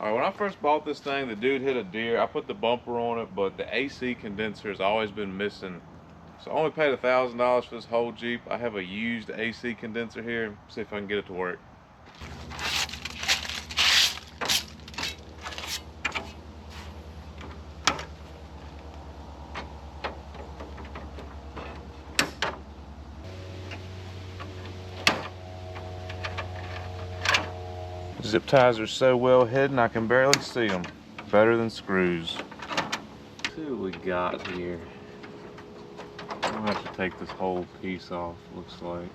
Alright, when I first bought this thing, the dude hit a deer. I put the bumper on it, but the AC condenser has always been missing. So I only paid $1,000 for this whole Jeep. I have a used AC condenser here. See if I can get it to work. Zip ties are so well hidden I can barely see them. Better than screws. Let's see what we got here. I'm gonna have to take this whole piece off, looks like.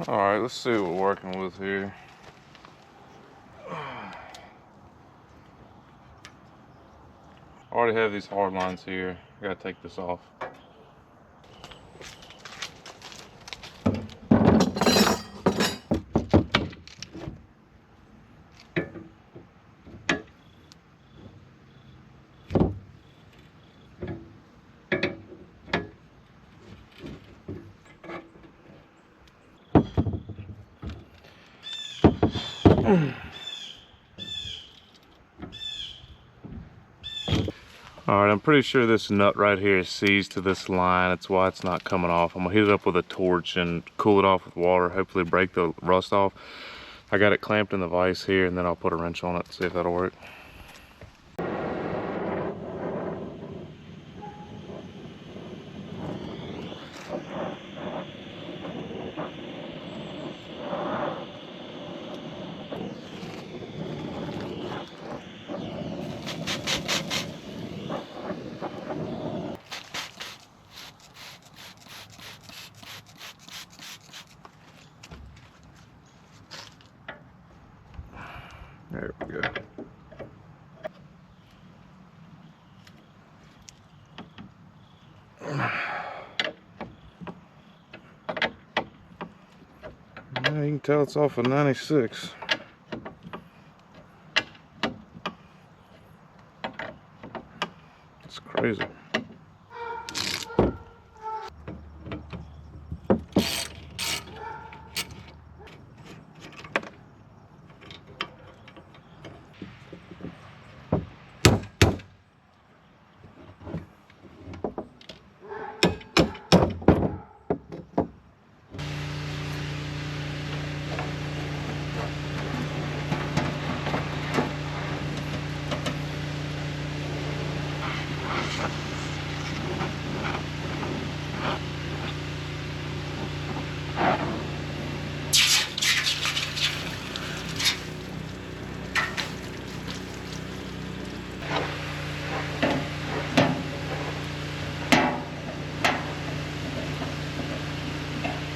Alright, let's see what we're working with here. I already have these hard lines here. I gotta take this off. Alright, I'm pretty sure this nut right here is seized to this line. That's why it's not coming off. I'm gonna heat it up with a torch and cool it off with water, hopefully break the rust off. I got it clamped in the vise here, and then I'll put a wrench on it, see if that'll work. There we go. Yeah, you can tell it's off of 96. It's crazy.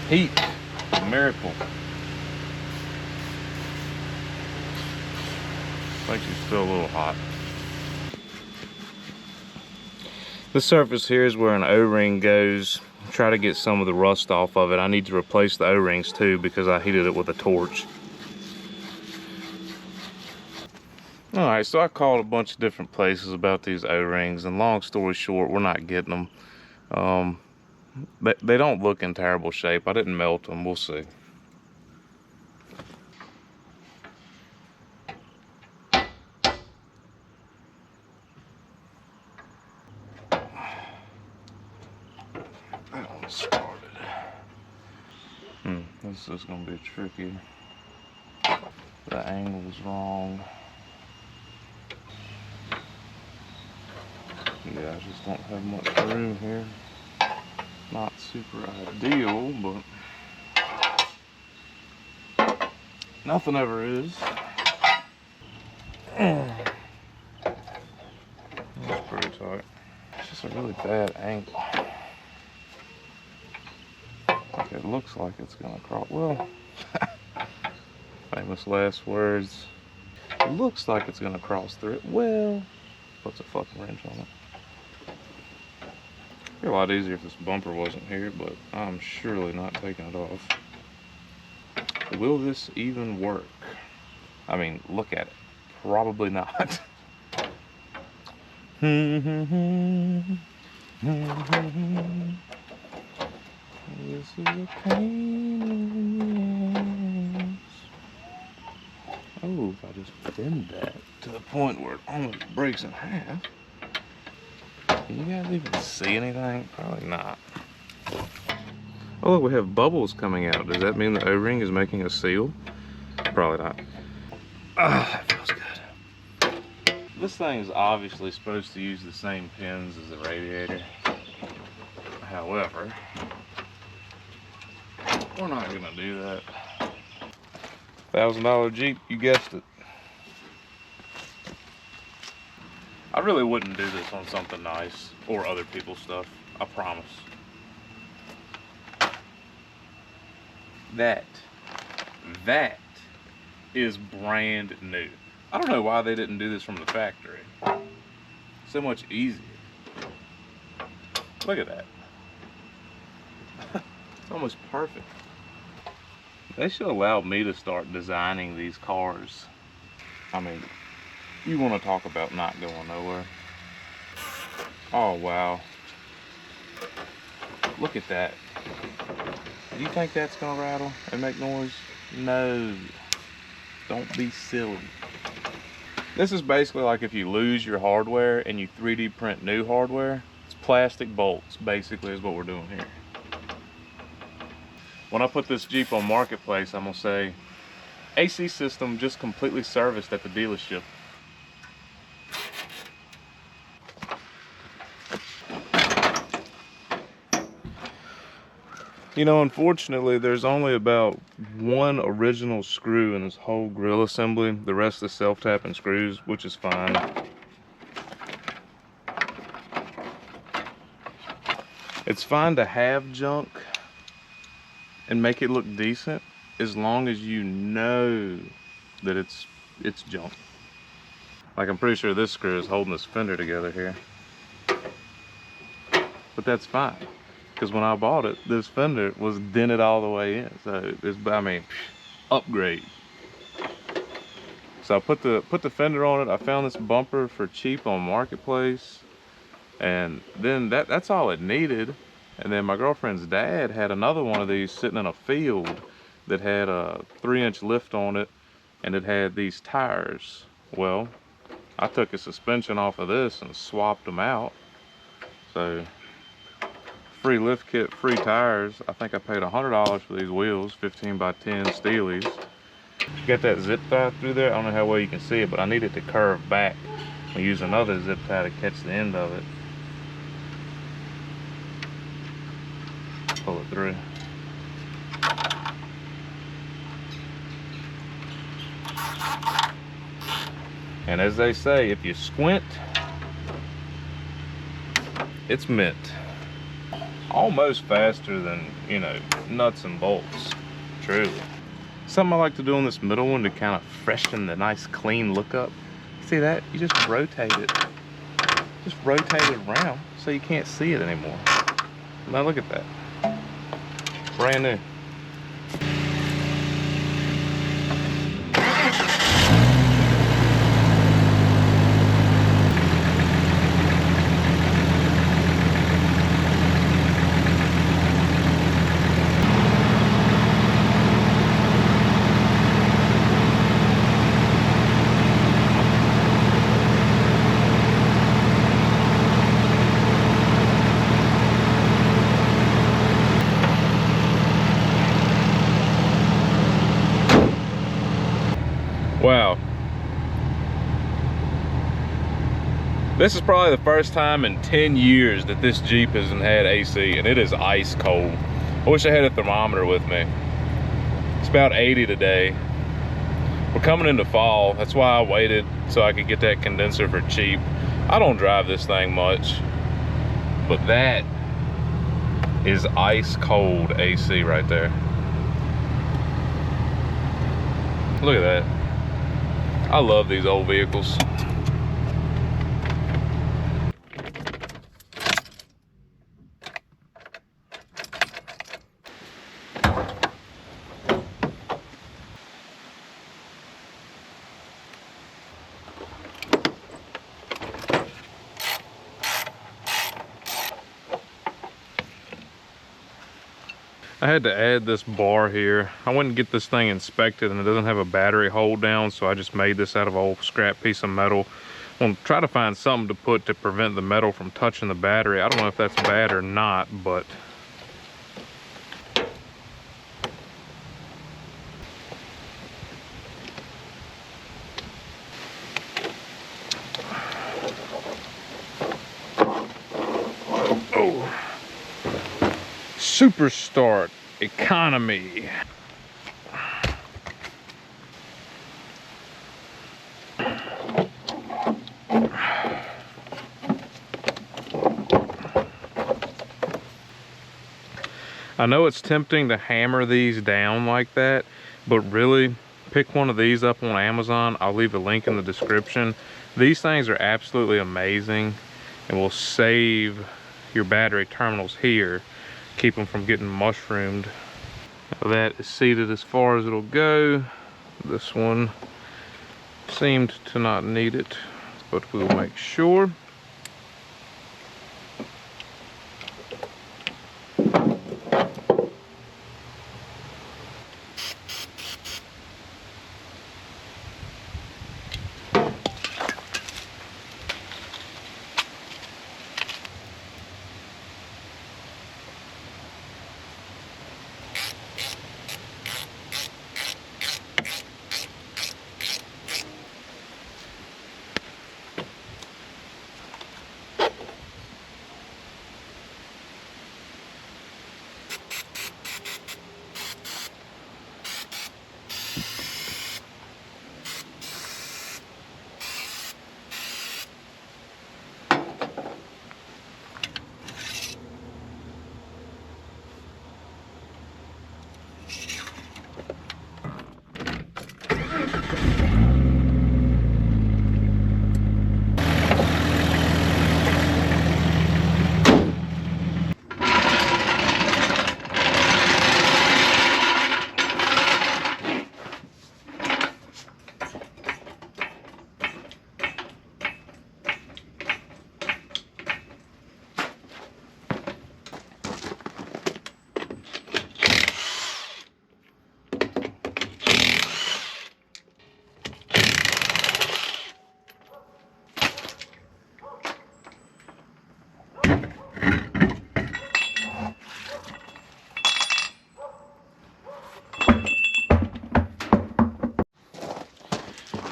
Heat, a miracle. Makes you feel a little hot. The surface here is where an O-ring goes. Try to get some of the rust off of it. I need to replace the O-rings too because I heated it with a torch. Alright, so I called a bunch of different places about these O-rings, and long story short, we're not getting them. They don't look in terrible shape. I didn't melt them. We'll see. That one started. This is going to be tricky. The angle's wrong. Yeah, I just don't have much room here. Not super ideal, but nothing ever is. That's pretty tight. It's just a really bad angle. Like it looks like it's gonna cross. Well, famous last words. It looks like it's gonna cross through it. Well, puts a fucking wrench on it. It'd be a lot easier if this bumper wasn't here, but I'm surely not taking it off. Will this even work? I mean, look at it. Probably not. This is a pain in the ass. Oh, if I just bend that to the point where it almost breaks in half. Can you guys even see anything? Probably not. Oh look, we have bubbles coming out. Does that mean the O-ring is making a seal? Probably not. Ah, that feels good. This thing is obviously supposed to use the same pins as the radiator. However, we're not gonna do that. $1,000 Jeep, you guessed it. I really wouldn't do this on something nice or other people's stuff, I promise. That is brand new. I don't know why they didn't do this from the factory. So much easier. Look at that. It's almost perfect. They should allow me to start designing these cars. I mean, you want to talk about not going nowhere. Oh, wow. Look at that. Do you think that's gonna rattle and make noise? No. Don't be silly. This is basically like if you lose your hardware and you 3D print new hardware. It's plastic bolts, basically, is what we're doing here. When I put this Jeep on Marketplace, I'm gonna say, AC system just completely serviced at the dealership. You know, unfortunately, there's only about one original screw in this whole grill assembly. The rest is self-tapping screws, which is fine. It's fine to have junk and make it look decent as long as you know that it's junk. Like, I'm pretty sure this screw is holding this fender together here. But that's fine. Because when I bought it, this fender was dented all the way in. So it's, I mean, upgrade. So I put the fender on it. I found this bumper for cheap on Marketplace, and then that's all it needed. And then my girlfriend's dad had another one of these sitting in a field that had a 3-inch lift on it, and it had these tires. Well, I took a suspension off of this and swapped them out. So free lift kit, free tires. I think I paid $100 for these wheels, 15 by 10 Steelies. Got that zip tie through there. I don't know how well you can see it, but I need it to curve back. I'll use another zip tie to catch the end of it. Pull it through. And as they say, if you squint, it's mint. Almost faster than, you know, nuts and bolts, truly. Something I like to do on this middle one to kind of freshen the nice clean look up. See that? You just rotate it. Just rotate it around so you can't see it anymore. Now look at that. Brand new. Wow. This is probably the first time in 10 years that this Jeep hasn't had AC, and it is ice cold. I wish I had a thermometer with me. It's about 80 today. We're coming into fall. That's why I waited so I could get that condenser for cheap. I don't drive this thing much, but that is ice cold AC right there. Look at that. I love these old vehicles. I had to add this bar here. I went and get this thing inspected and it doesn't have a battery hold down, so I just made this out of an old scrap piece of metal. I'm gonna try to find something to put to prevent the metal from touching the battery. I don't know if that's bad or not, but Super Start Economy. I know it's tempting to hammer these down like that, but really pick one of these up on Amazon. I'll leave a link in the description. These things are absolutely amazing and will save your battery terminals here. Keep them from getting mushroomed. Now that is seated as far as it'll go. This one seemed to not need it, but we'll make sure.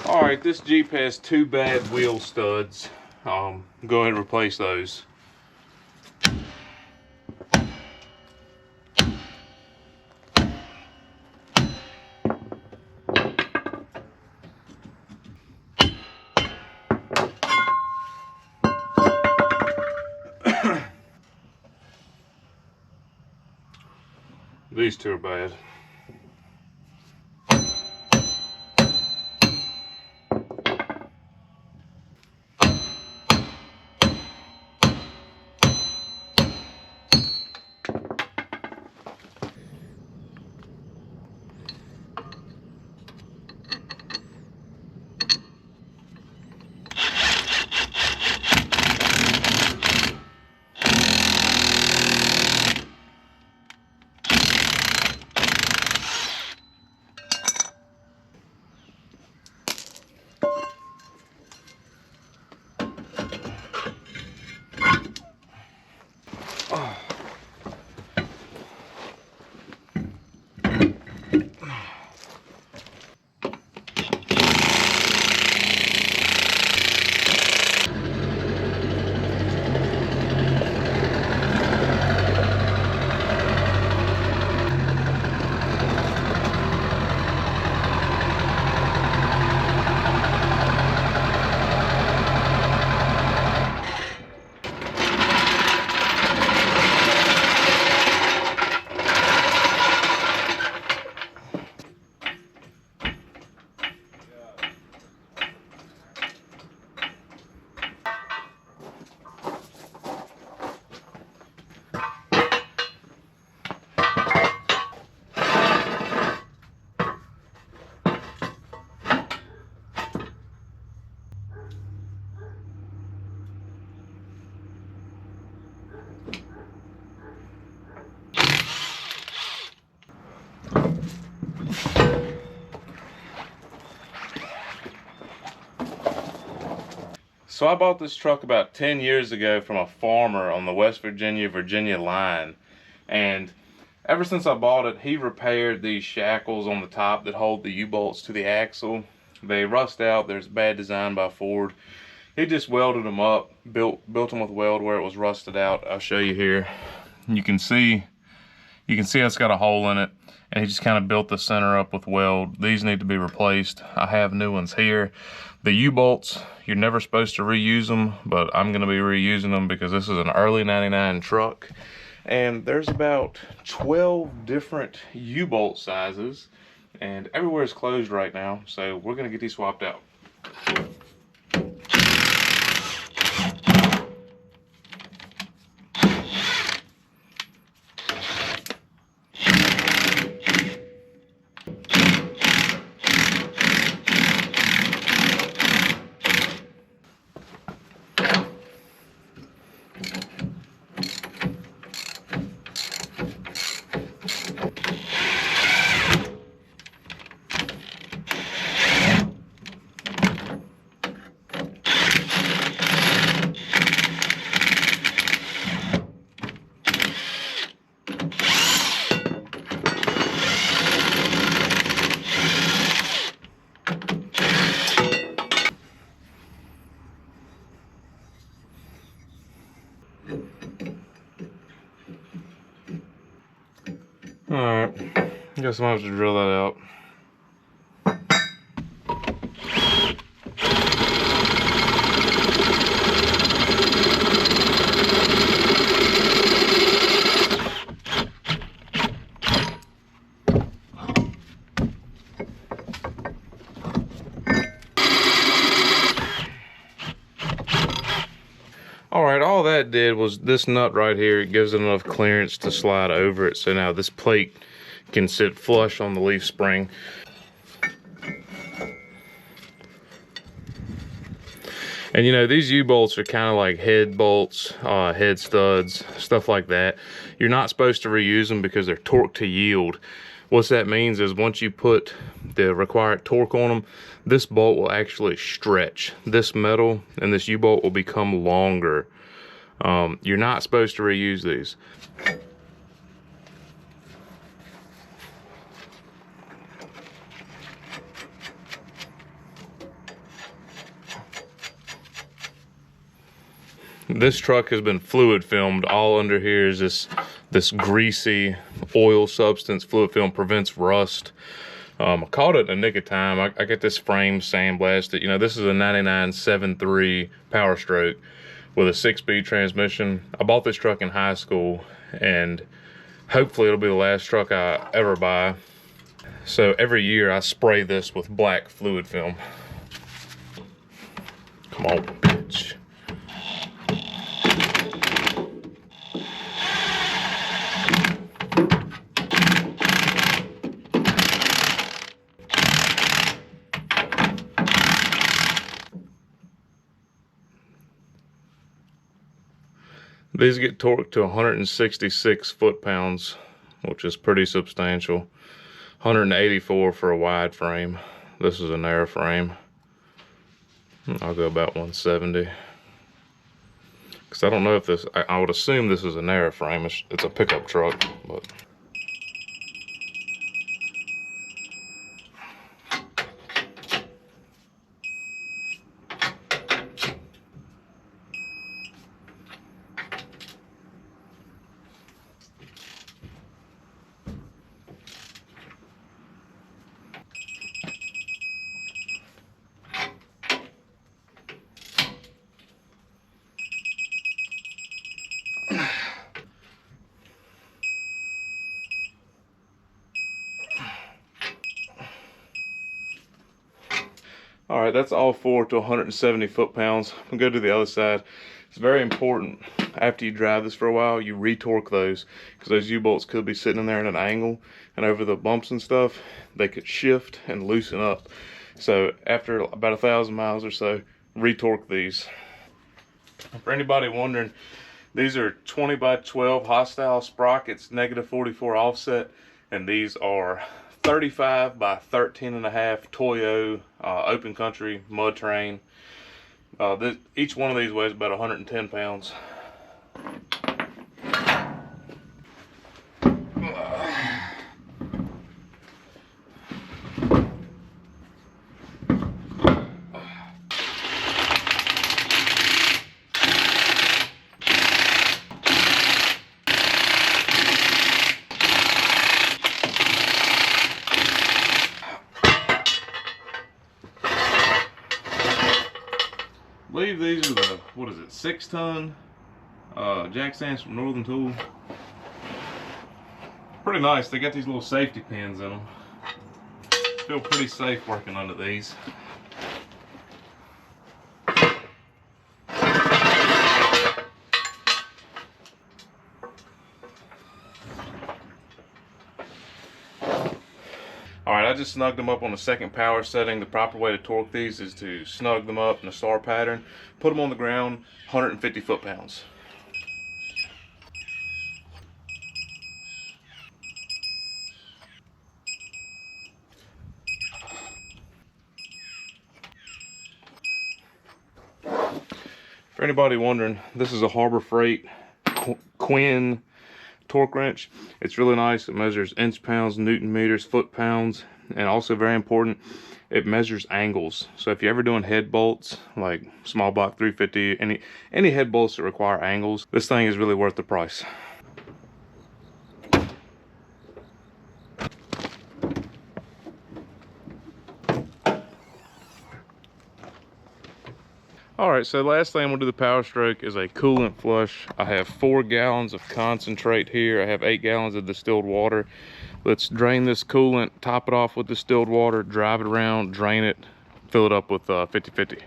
All right, this Jeep has two bad wheel studs. Go ahead and replace those. These two are bad. So I bought this truck about 10 years ago from a farmer on the West Virginia line. And ever since I bought it, he repaired these shackles on the top that hold the U-bolts to the axle. They rust out. There's bad design by Ford. He just welded them up, built them with weld where it was rusted out. I'll show you here. You can see it's got a hole in it, and he just kind of built the center up with weld. These need to be replaced. I have new ones here. The U-bolts, you're never supposed to reuse them, but I'm gonna be reusing them because this is an early 99 truck. And there's about 12 different U-bolt sizes, and everywhere is closed right now, so we're gonna get these swapped out. Alright, guess I'm gonna have to drill that out. Alright, all that did was this nut right here, it gives it enough clearance to slide over it. So now this plate can sit flush on the leaf spring. And you know, these U-bolts are kind of like head bolts, head studs, stuff like that. You're not supposed to reuse them because they're torque to yield. What that means is once you put the required torque on them, this bolt will actually stretch. This metal and this U-bolt will become longer. You're not supposed to reuse these. This truck has been fluid filmed. All under here is this greasy oil substance. Fluid film prevents rust. I caught it in a nick of time. I got this frame sandblasted. You know, this is a 99 7.3 Power Stroke with a 6-speed transmission. I bought this truck in high school, and hopefully it'll be the last truck I ever buy. So every year I spray this with black fluid film. Come on, bitch. These get torqued to 166 foot-pounds, which is pretty substantial. 184 for a wide frame. This is a narrow frame. I'll go about 170. Because I don't know if this, I would assume this is a narrow frame. It's a pickup truck, but. All right, that's all four to 170 foot-pounds. We'll go to the other side. It's very important after you drive this for a while, you re-torque those, because those U-bolts could be sitting in there at an angle, and over the bumps and stuff, they could shift and loosen up. So after about 1,000 miles or so, re-torque these. For anybody wondering, these are 20 by 12 hostile sprockets, -44 offset, and these are 35 by 13.5 Toyo open country mud terrain. Each one of these weighs about 110 pounds. I believe these are the, what is it, 6-ton jack stands from Northern Tool. Pretty nice. They got these little safety pins in them. Feel pretty safe working under these. Alright, I just snugged them up on the second power setting. The proper way to torque these is to snug them up in a star pattern, put them on the ground, 150 foot-pounds. For anybody wondering, this is a Harbor Freight Quinn torque wrench. It's really nice. It measures inch pounds, newton meters, foot pounds, and also very important, it measures angles. So if you're ever doing head bolts like small block 350, any head bolts that require angles, this thing is really worth the price. Alright, so the last thing I'm going to do the power stroke is a coolant flush. I have 4 gallons of concentrate here. I have 8 gallons of distilled water. Let's drain this coolant, top it off with distilled water, drive it around, drain it, fill it up with 50/50.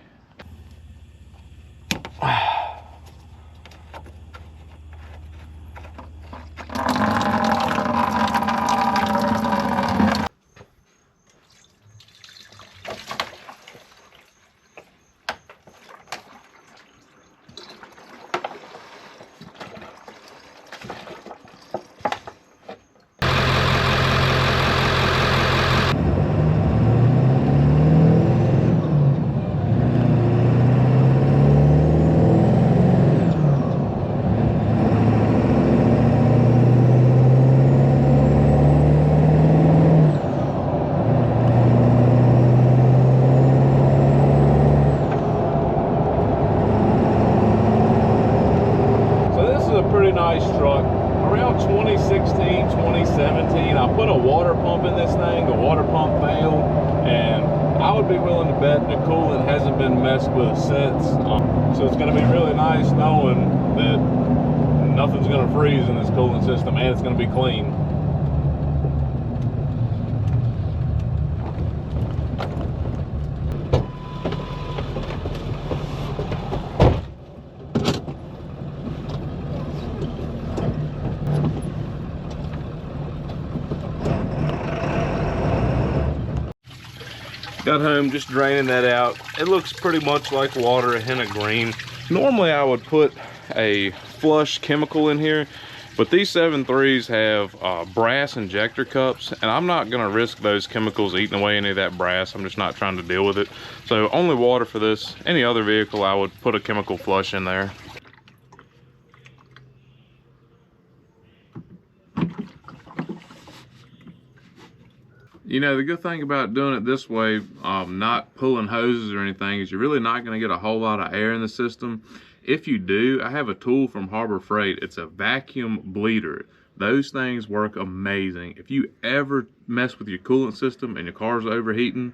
Nice truck. Around 2016, 2017, I put a water pump in this thing. The water pump failed, and I would be willing to bet the coolant hasn't been messed with since. So it's going to be really nice knowing that nothing's going to freeze in this coolant system, and it's going to be clean. Got home, just draining that out. It looks pretty much like water, a hint of green. Normally I would put a flush chemical in here, but these 7.3s have brass injector cups, and I'm not gonna risk those chemicals eating away any of that brass. I'm just not trying to deal with it. So only water for this. Any other vehicle, I would put a chemical flush in there. You know, the good thing about doing it this way, not pulling hoses or anything, is you're really not going to get a whole lot of air in the system. If you do, I have a tool from Harbor Freight. It's a vacuum bleeder. Those things work amazing. If you ever mess with your coolant system and your car's overheating,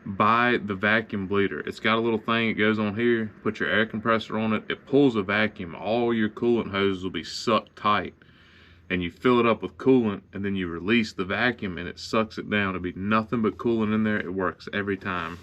buy the vacuum bleeder. It's got a little thing that goes on here. Put your air compressor on it. It pulls a vacuum. All your coolant hoses will be sucked tight. And you fill it up with coolant, and then you release the vacuum and it sucks it down. It'll be nothing but coolant in there. It works every time.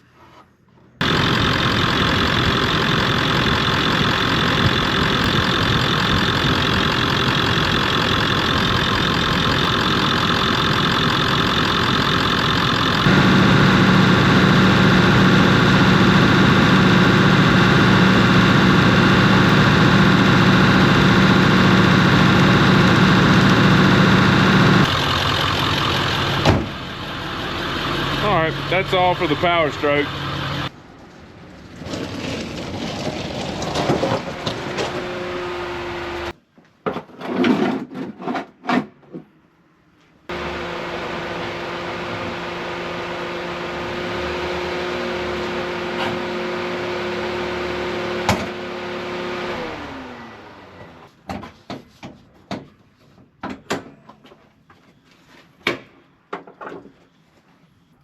That's all for the power stroke.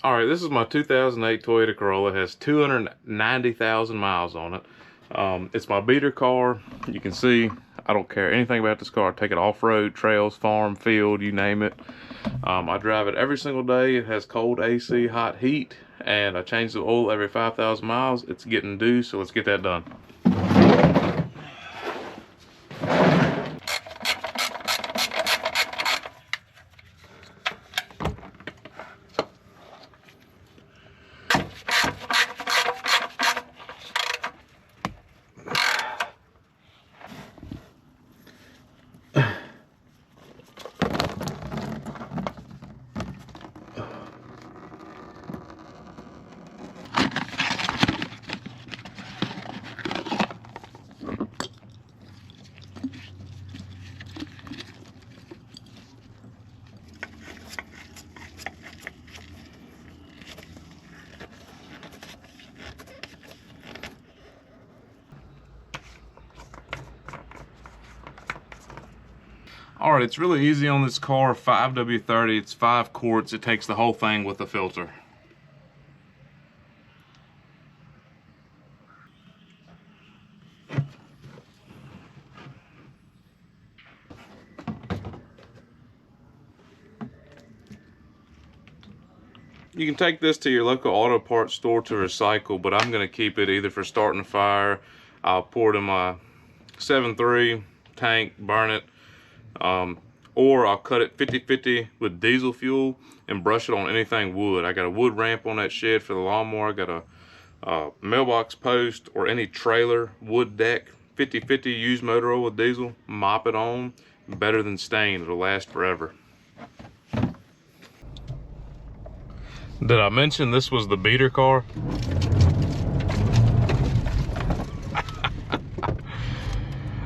All right, this is my 2008 Toyota Corolla. It has 290,000 miles on it. It's my beater car. You can see I don't care anything about this car. I take it off-road, trails, farm, field, you name it. I drive it every single day. It has cold AC, hot heat, and I change the oil every 5,000 miles. It's getting due, so let's get that done. All right, it's really easy on this car, 5W30, it's 5 quarts, it takes the whole thing with the filter. You can take this to your local auto parts store to recycle, but I'm gonna keep it either for starting a fire, I'll pour it in my 7.3 tank, burn it, or I'll cut it 50-50 with diesel fuel and brush it on anything wood. I got a wood ramp on that shed for the lawnmower. I got a mailbox post or any trailer, wood deck, 50-50, use motor oil with diesel, mop it on, better than stain, it'll last forever. Did I mention this was the beater car?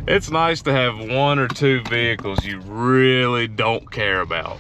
It's nice to have 1 or 2 vehicles you really don't care about.